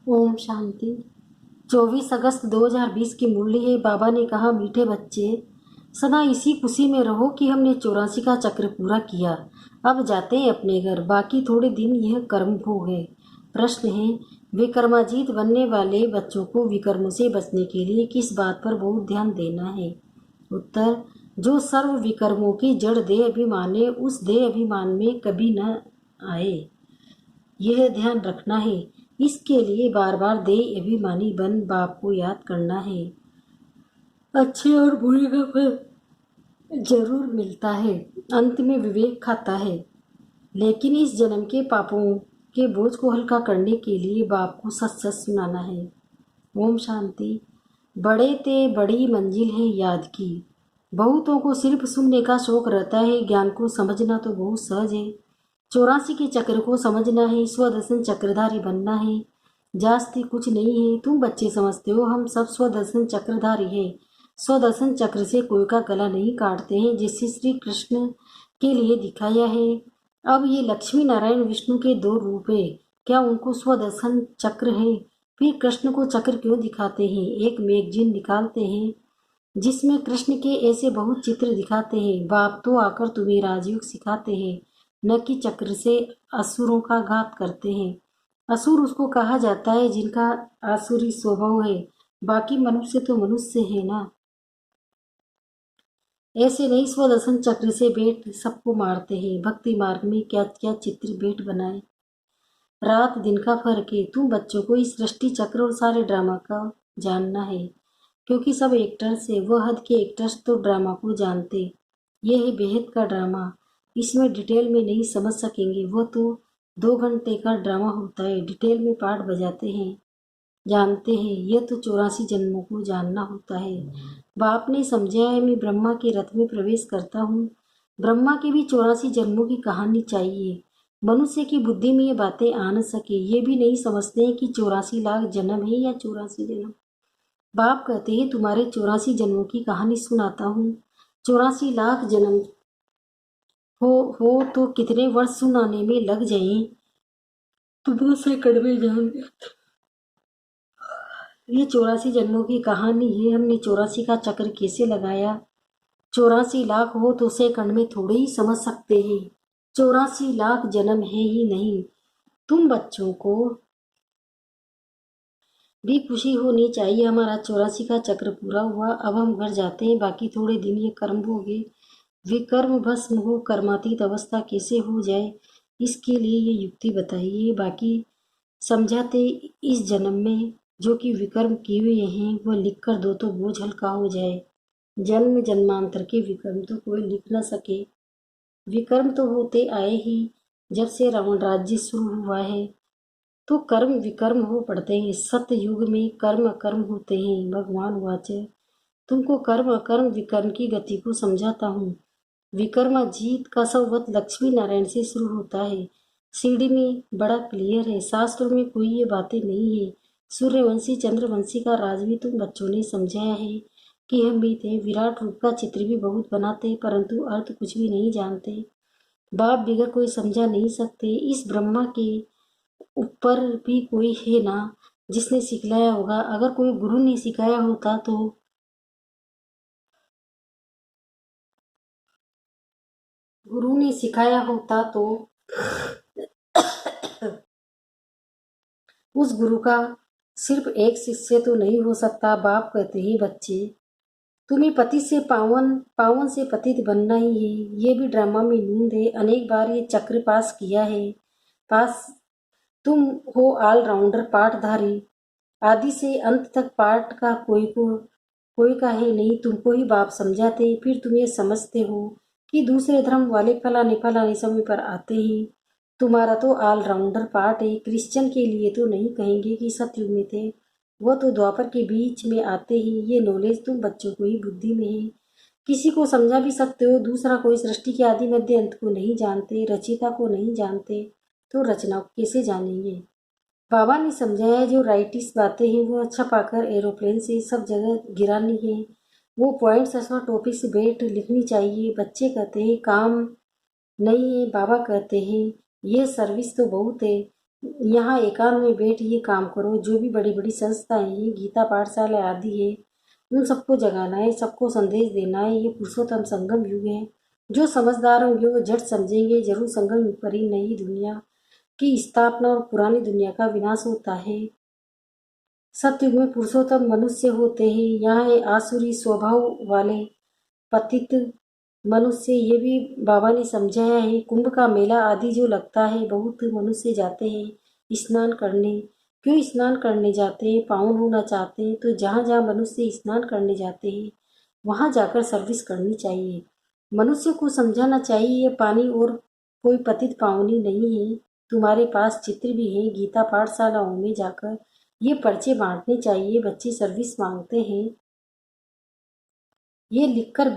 ओम शांति। 24 अगस्त 2020 की मुरली है। बाबा ने कहा, मीठे बच्चे, सदा इसी खुशी में रहो कि हमने 84 का चक्र पूरा किया। अब जाते हैं अपने घर। बाकी थोड़े दिन यह कर्म भोग है। प्रश्न है, विकर्माजीत बनने वाले बच्चों को विकर्मों से बचने के लिए किस बात पर बहुत ध्यान देना है? उत्तर, जो सर्व विकर्मों की जड़ देह अभिमान है, उस देह अभिमान में कभी न आए, यह ध्यान रखना है। इसके लिए बार बार देह अभिमानी बन बाप को याद करना है। अच्छे और बुरे का फल जरूर मिलता है, अंत में विवेक खाता है, लेकिन इस जन्म के पापों के बोझ को हल्का करने के लिए बाप को सच सच सुनाना है। ओम शांति। बड़े ते बड़ी मंजिल है याद की। बहुतों को सिर्फ सुनने का शौक रहता है, ज्ञान को समझना तो बहुत सहज है। 84 के चक्र को समझना है, स्वदर्शन चक्रधारी बनना है। जास्ती कुछ नहीं है। तुम बच्चे समझते हो हम सब स्वदर्शन चक्रधारी हैं। स्वदर्शन चक्र से कोई का गला नहीं काटते हैं, जिससे श्री कृष्ण के लिए दिखाया है। अब ये लक्ष्मी नारायण विष्णु के दो रूप है, क्या उनको स्वदर्शन चक्र है? फिर कृष्ण को चक्र क्यों दिखाते हैं? एक मैगजीन निकालते हैं जिसमें कृष्ण के ऐसे बहुत चित्र दिखाते हैं। बाप तो आकर तुम्हें राजयोग सिखाते हैं, न कि चक्र से असुरों का घात करते हैं। असुर उसको कहा जाता है जिनका आसुरी स्वभाव है, बाकी मनुष्य तो मनुष्य है ना। ऐसे नहीं स्वदर्शन चक्र से बेट सबको मारते हैं। भक्ति मार्ग में क्या क्या चित्र बेट बनाए। रात दिन का फर्क है। तुम बच्चों को इस सृष्टि चक्र और सारे ड्रामा का जानना है, क्योंकि सब एक्टर्स है। वह हद के एक्टर्स तो ड्रामा को जानते। यह है बेहद का ड्रामा। इसमें डिटेल में नहीं समझ सकेंगे, वह तो 2 घंटे का ड्रामा होता है। डिटेल में पार्ट बजाते हैं, जानते हैं। यह तो 84 जन्मों को जानना होता है। बाप ने समझाया है, मैं ब्रह्मा के रथ में प्रवेश करता हूँ। ब्रह्मा के भी 84 जन्मों की कहानी चाहिए। मनुष्य की बुद्धि में ये बातें आ न सके। ये भी नहीं समझते हैं कि 84 लाख जन्म है या 84 जन्म। बाप कहते हैं, तुम्हारे 84 जन्मों की कहानी सुनाता हूँ। 84 लाख जन्म हो तो कितने वर्ष सुनाने में लग जाएं, तुम से कड़वे जान। ये 84 जन्मों की कहानी है। हमने 84 का चक्र कैसे लगाया। 84 लाख हो तो सेकंड में थोड़े ही समझ सकते हैं। 84 लाख जन्म है ही नहीं। तुम बच्चों को भी खुशी होनी चाहिए, हमारा 84 का चक्र पूरा हुआ। अब हम घर जाते हैं। बाकी थोड़े दिन ये कर्म भोगे विकर्म भस्म हो, कर्मातीत अवस्था कैसे हो जाए, इसके लिए ये युक्ति बताइए। बाकी समझाते इस जन्म में जो कि विकर्म किए हुए हैं वह लिख कर दो तो बोझ हल्का हो जाए। जन्म जन्मांतर के विकर्म तो कोई लिख न सके। विकर्म तो होते आए ही जब से रावण राज्य शुरू हुआ है, तो कर्म विकर्म हो पड़ते हैं। सत्य युग में कर्म अकर्म होते हैं। भगवान वाचे, तुमको कर्म अकर्म विकर्म की गति को समझाता हूँ। विक्रमाजीत का संवत लक्ष्मी नारायण से शुरू होता है। सीढ़ी में बड़ा क्लियर है। शास्त्रों में कोई ये बातें नहीं है। सूर्यवंशी चंद्रवंशी का राज भी तुम बच्चों ने समझाया है कि हम भी थे। विराट रूप का चित्र भी बहुत बनाते, परंतु अर्थ कुछ भी नहीं जानते। बाप बिगड़ कोई समझा नहीं सकते। इस ब्रह्मा के ऊपर भी कोई है ना जिसने सिखलाया होगा। अगर कोई गुरु ने सिखाया होता तो गुरु ने सिखाया होता तो उस गुरु का सिर्फ एक शिष्य तो नहीं हो सकता। बाप कहते हैं, बच्चे, तुम्हें पति से पावन, पावन से पतित बनना ही है। ये भी ड्रामा में नींद है। अनेक बार ये चक्र पास किया है। पास तुम हो ऑलराउंडर पाठधारी। आदि से अंत तक पाठ का कोई का है नहीं। तुमको ही बाप समझाते, फिर तुम ये समझते हो कि दूसरे धर्म वाले फलाने फलाने समय पर आते हैं। तुम्हारा तो ऑलराउंडर पार्ट है। क्रिश्चियन के लिए तो नहीं कहेंगे कि सतयुग में थे, वह तो द्वापर के बीच में आते ही। ये नॉलेज तुम बच्चों को ही बुद्धि में है। किसी को समझा भी सकते हो। दूसरा, कोई सृष्टि के आदि मध्य अंत को नहीं जानते, रचिता को नहीं जानते, तो रचना को कैसे जानेंगे? बाबा ने समझाया, जो राइटिस बातें हैं वो अच्छा पाकर एरोप्लेन से सब जगह गिरानी है। वो पॉइंट्स अथवा टॉपिक से बेट लिखनी चाहिए। बच्चे कहते हैं काम नहीं है। बाबा कहते हैं ये सर्विस तो बहुत है। यहाँ एकांत में बैठ ये काम करो। जो भी बड़ी बड़ी संस्थाएं हैं, गीता पाठशाला आदि है, उन सबको जगाना है, सबको संदेश देना है। ये पुरुषोत्तम संगम युग है। जो समझदार होंगे वो झट समझेंगे, जरूर संगम युग पर ही नई दुनिया की स्थापना और पुरानी दुनिया का विनाश होता है। सतयुग में पुरुषोत्तम मनुष्य होते हैं। यहाँ है आसुरी स्वभाव वाले पतित मनुष्य। ये भी बाबा ने समझाया है। कुंभ का मेला आदि जो लगता है, बहुत मनुष्य जाते हैं स्नान करने। क्यों स्नान करने जाते हैं? पावन होना चाहते हैं। तो जहाँ जहाँ मनुष्य स्नान करने जाते हैं, वहाँ जाकर सर्विस करनी चाहिए। मनुष्य को समझाना चाहिए ये पानी और कोई पतित पावनी नहीं है। तुम्हारे पास चित्र भी है। गीता पाठशालाओं में जाकर ये पर्चे बांटने चाहिए। बच्चे सर्विस मांगते हैं। ये लिखकर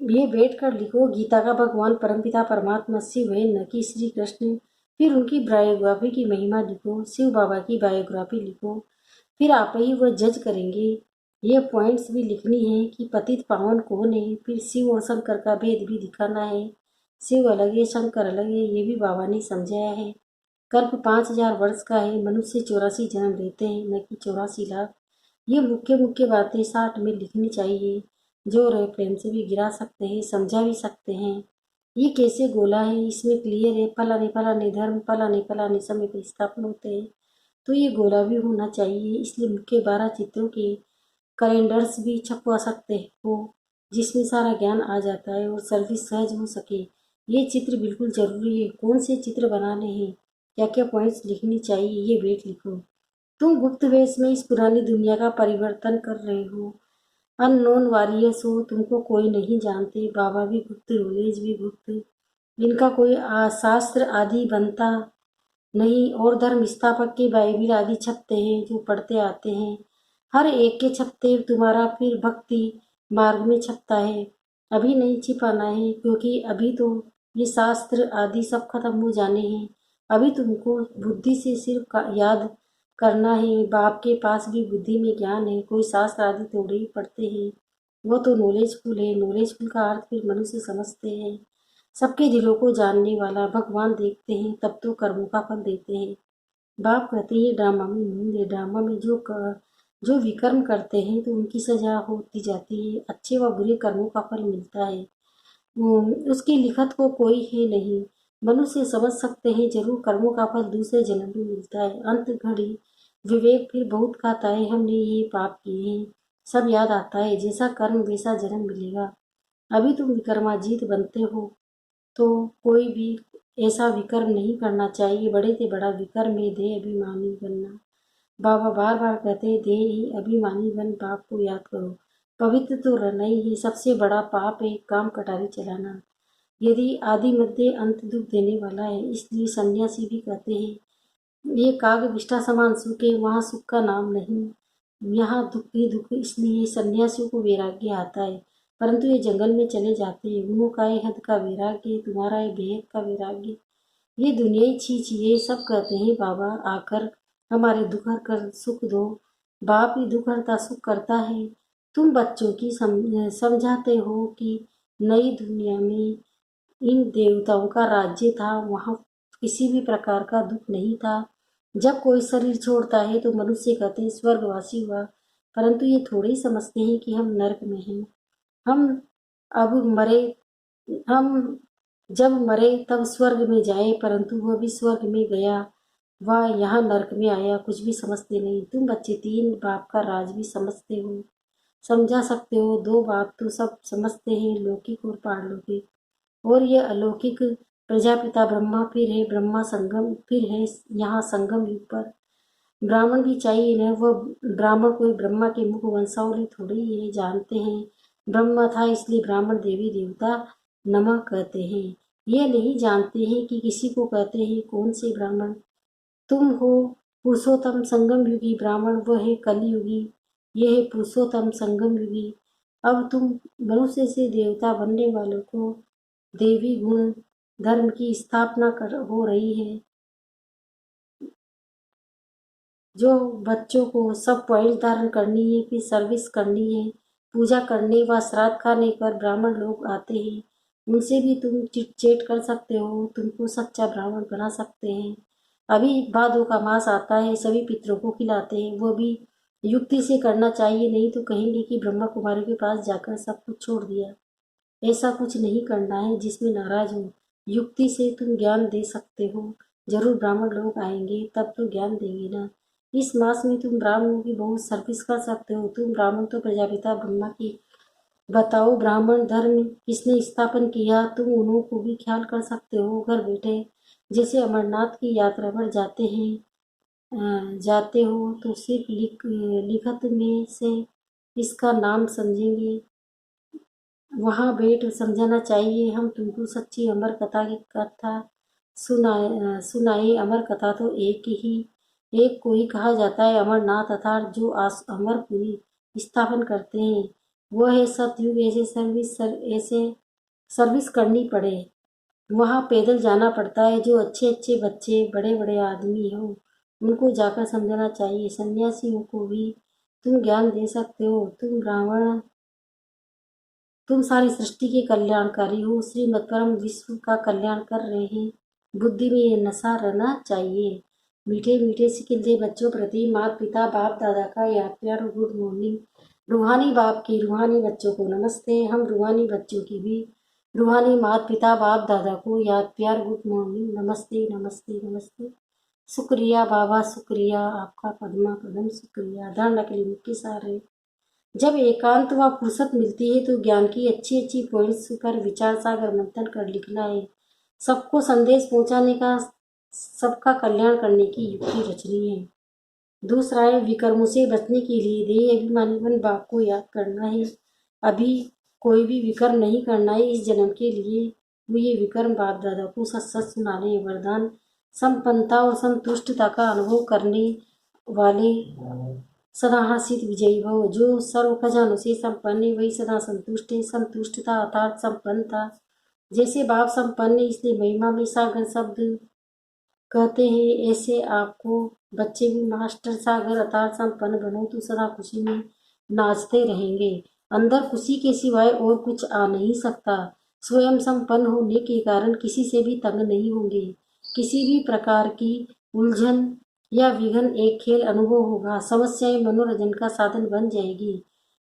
ये बैठ कर लिखो। गीता का भगवान परमपिता परमात्मा शिव है, न कि श्री कृष्ण। फिर उनकी बायोग्राफी की महिमा लिखो। शिव बाबा की बायोग्राफी लिखो। फिर आप ही वह जज करेंगे। ये पॉइंट्स भी लिखनी है कि पतित पावन कौन है। फिर शिव और शंकर का भेद भी दिखाना है। शिव अलग है, शंकर अलग है, ये भी बाबा ने समझाया है। कल्प 5,000 वर्ष का है। मनुष्य 84 जन्म लेते हैं, न कि 84 लाख। ये मुख्य मुख्य बातें 60 में लिखनी चाहिए। जो रहे प्रेम से भी गिरा सकते हैं, समझा भी सकते हैं। ये कैसे गोला है, इसमें क्लियर है। फलाने फलाने धर्म फलाने फलाने समय पर स्थापन होते हैं। तो ये गोला भी होना चाहिए। इसलिए मुख्य 12 चित्रों के कैलेंडर्स भी छपवा सकते हो, जिसमें सारा ज्ञान आ जाता है और सर्विस सहज हो सके। ये चित्र बिल्कुल जरूरी है। कौन से चित्र बनाने हैं, क्या क्या पॉइंट्स लिखनी चाहिए, ये वेट लिखो। तुम गुप्त वेश में इस पुरानी दुनिया का परिवर्तन कर रहे हो। अननोन वॉरियर्स हो, तुमको कोई नहीं जानते। बाबा भी गुप्त, नॉलेज भी गुप्त। इनका कोई शास्त्र आदि बनता नहीं। और धर्म स्थापक के बाइबिल आदि छपते हैं, जो पढ़ते आते हैं। हर एक के छपते तुम्हारा फिर भक्ति मार्ग में छपता है। अभी नहीं छिपाना है, क्योंकि अभी तो ये शास्त्र आदि सब खत्म हो जाने हैं। अभी तुमको बुद्धि से सिर्फ याद करना है। बाप के पास भी बुद्धि में ज्ञान है। कोई शास्त्र आदि थोड़े ही पढ़ते हैं। वो तो नॉलेजफुल है। नॉलेजफुल का अर्थ फिर मनुष्य समझते हैं। सबके दिलों को जानने वाला भगवान देखते हैं, तब तो कर्मों का फल देते हैं। बाप कहते हैं ये ड्रामा में मूल है। ड्रामा में जो विकर्म करते हैं तो उनकी सजा होती जाती है। अच्छे व बुरे कर्मों का फल मिलता है। उसकी लिखत को कोई है नहीं। मनुष्य समझ सकते हैं जरूर, कर्मों का फल दूसरे जन्म में मिलता है। अंत घड़ी विवेक फिर बहुत खाता है, हमने ये पाप किए हैं। सब याद आता है, जैसा कर्म वैसा जन्म मिलेगा। अभी तुम विक्रमाजीत बनते हो, तो कोई भी ऐसा विकर्म नहीं करना चाहिए। बड़े से बड़ा विकर्म है देह अभिमानी बनना। बाबा बार बार कहते हैं देह ही अभिमानी बन, पाप को याद करो। पवित्र तो रहना ही है। सबसे बड़ा पाप है काम कटारी चलाना। यदि आदि मध्य अंत दुख देने वाला है, इसलिए सन्यासी भी कहते हैं ये काग विष्ठा समान सुख है, वहाँ सुख का नाम नहीं। यहाँ दुख ही दुख। इसलिए सन्यासियों को वैराग्य आता है, परंतु ये जंगल में चले जाते हैं। उन्हों का ये हद का वैराग्य, तुम्हारा ये बेहद का वैराग्य। ये दुनिया ही छी ये सब कहते हैं बाबा आकर हमारे दुख हर कर सुख दो। बाप ही दुख हरता सुख करता है। तुम बच्चों की समझाते हो कि नई दुनिया में इन देवताओं का राज्य था, वहाँ किसी भी प्रकार का दुख नहीं था। जब कोई शरीर छोड़ता है तो मनुष्य कहते हैं स्वर्गवासी हुआ, परंतु ये थोड़े ही समझते हैं कि हम नरक में हैं। हम अब मरे हम जब मरे तब स्वर्ग में जाए, परंतु वह भी स्वर्ग में गया, वह यहाँ नरक में आया। कुछ भी समझते नहीं। तुम बच्चे 3 बाप का राज भी समझते हो, समझा सकते हो। 2 बाप तो सब समझते हैं, लौकिक और पारलौकिक। और ये अलौकिक प्रजापिता ब्रह्मा फिर है, ब्रह्मा संगम फिर है यहाँ संगम युग पर। ब्राह्मण भी चाहिए न। वह ब्राह्मण कोई ब्रह्मा के मुख वंशावली थोड़ी ही है। जानते हैं ब्रह्मा था, इसलिए ब्राह्मण देवी देवता नमः कहते हैं। ये नहीं जानते हैं कि किसी को कहते हैं कौन से ब्राह्मण। तुम हो पुरुषोत्तम संगम युगी ब्राह्मण, वह है कलयुगी। यह है पुरुषोत्तम संगम युगी। अब तुम मनुष्य से देवता बनने वालों को देवी गुण धर्म की स्थापना कर हो रही है। जो बच्चों को सब पॉइंट धारण करनी है, फिर सर्विस करनी है। पूजा करने व श्राद्ध खाने पर ब्राह्मण लोग आते हैं, उनसे भी तुम चिट चैट कर सकते हो, तुमको सच्चा ब्राह्मण बना सकते हैं। अभी भादों का मास आता है, सभी पितरों को खिलाते हैं। वो भी युक्ति से करना चाहिए, नहीं तो कहेंगे कि ब्रह्मा कुमारी के पास जाकर सब कुछ छोड़ दिया। ऐसा कुछ नहीं करना है जिसमें नाराज हो। युक्ति से तुम ज्ञान दे सकते हो। जरूर ब्राह्मण लोग आएंगे तब तो ज्ञान देंगे ना। इस मास में तुम ब्राह्मणों की बहुत सर्विस कर सकते हो। तुम ब्राह्मण तो प्रजापिता ब्रह्मा की बताओ, ब्राह्मण धर्म किसने स्थापन किया, तुम उन्हों को भी ख्याल कर सकते हो घर बैठे। जैसे अमरनाथ की यात्रा पर जाते हो तो सिर्फ लिखत में से इसका नाम समझेंगे, वहाँ बैठ समझाना चाहिए। हम तुमको सच्ची अमर कथा की कथा सुनाए। अमर कथा तो एक को ही कहा जाता है, अमरनाथ अर्थात जो अमरपुरी स्थापन करते हैं। वह है सतयुग। ऐसे सर्विस करनी पड़े, वहाँ पैदल जाना पड़ता है। जो अच्छे अच्छे बच्चे बड़े बड़े आदमी हो उनको जाकर समझाना चाहिए। सन्यासियों को भी तुम ज्ञान दे सकते हो। तुम सारी सृष्टि के कल्याणकारी हो। श्रीमद् परम विश्व का कल्याण कर रहे हैं। बुद्धि में ये नशा रहना चाहिए। मीठे मीठे सिकिंदे बच्चों प्रति माता पिता बाप दादा का याद प्यार और गुड मॉर्निंग। रूहानी बाप की रूहानी बच्चों को नमस्ते। हम रूहानी बच्चों की भी रूहानी माता पिता बाप दादा को याद प्यार गुड मॉर्निंग। नमस्ते नमस्ते नमस्ते। शुक्रिया बाबा, शुक्रिया आपका कदमा कदम शुक्रिया। ध्यान रख ली मुख्य सारे। जब एकांत व फुर्सत मिलती है तो ज्ञान की अच्छी अच्छी पॉइंट्स पर विचार सागर मंथन कर लिखना है। सबको संदेश पहुंचाने का, सबका कल्याण करने की युक्ति रचनी है। दूसरा है विकर्मों से बचने के लिए देह अभिमानी बाप को याद करना है। अभी कोई भी विकर्म नहीं करना है। इस जन्म के लिए हुए विकर्म बाप दादा को सच सच सुनाने, वरदान संपन्नता और संतुष्टता का अनुभव करने वाले सदा हर्षित विजयी भव। जो सर्व खजानों से संपन्न है वही सदा संतुष्ट है। संतुष्टता अर्थात संपन्नता। जैसे बाप संपन्न है इसलिए महिमा में सागर शब्द कहते हैं, ऐसे आपको बच्चे भी मास्टर सागर अर्थात संपन्न बनो तो सदा खुशी में नाचते रहेंगे। अंदर खुशी के सिवाय और कुछ आ नहीं सकता। स्वयं संपन्न होने के कारण किसी से भी तंग नहीं होंगे। किसी भी प्रकार की उलझन या विघ्न एक खेल अनुभव होगा। समस्याएं मनोरंजन का साधन बन जाएगी।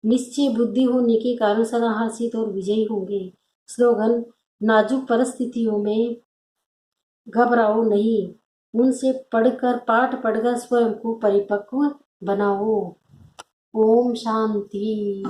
निश्चय बुद्धि होने के कारण सदा हर्षित और विजयी होंगे। स्लोगन: नाजुक परिस्थितियों में घबराओ नहीं, उनसे पाठ पढ़कर स्वयं को परिपक्व बनाओ। ओम शांति।